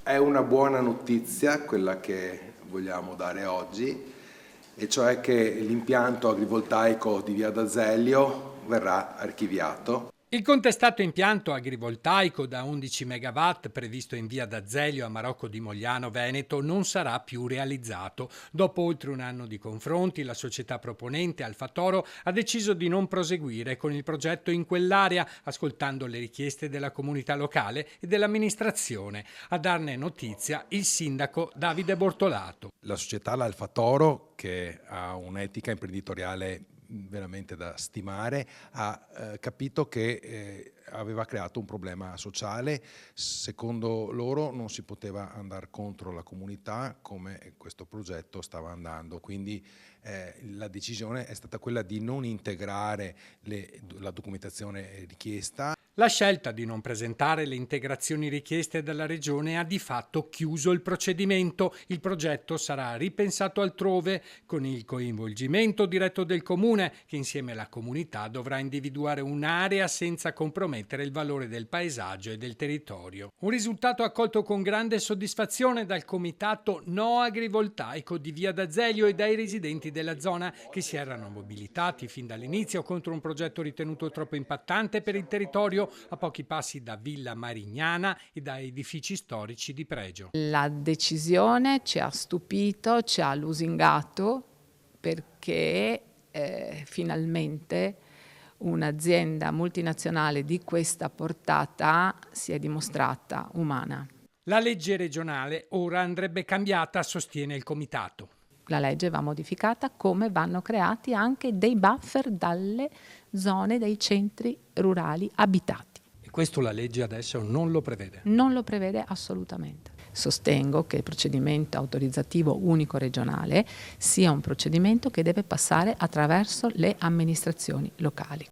È una buona notizia quella che vogliamo dare oggi, e cioè che l'impianto agrivoltaico di Via d'Azeglio verrà archiviato. Il contestato impianto agrivoltaico da 11 MW previsto in via d'Azeglio a Marocco di Mogliano, Veneto, non sarà più realizzato. Dopo oltre un anno di confronti, la società proponente Alfa Toro ha deciso di non proseguire con il progetto in quell'area, ascoltando le richieste della comunità locale e dell'amministrazione. A darne notizia il sindaco Davide Bortolato. La società l'Alfa Toro, che ha un'etica imprenditoriale veramente da stimare, ha capito che aveva creato un problema sociale. Secondo loro non si poteva andare contro la comunità come questo progetto stava andando, quindi la decisione è stata quella di non integrare la documentazione richiesta. La scelta di non presentare le integrazioni richieste dalla Regione ha di fatto chiuso il procedimento. Il progetto sarà ripensato altrove, con il coinvolgimento diretto del Comune, che insieme alla comunità dovrà individuare un'area senza compromettere il valore del paesaggio e del territorio. Un risultato accolto con grande soddisfazione dal comitato No Agrivoltaico di Via d'Azeglio e dai residenti della zona, che si erano mobilitati fin dall'inizio contro un progetto ritenuto troppo impattante per il territorio, a pochi passi da Villa Marignana e da edifici storici di pregio. La decisione ci ha stupito, ci ha lusingato, perché finalmente un'azienda multinazionale di questa portata si è dimostrata umana. La legge regionale ora andrebbe cambiata, sostiene il comitato. La legge va modificata, come vanno creati anche dei buffer dalle zone dei centri rurali abitati. E questo la legge adesso non lo prevede. Non lo prevede assolutamente. Sostengo che il procedimento autorizzativo unico regionale sia un procedimento che deve passare attraverso le amministrazioni locali.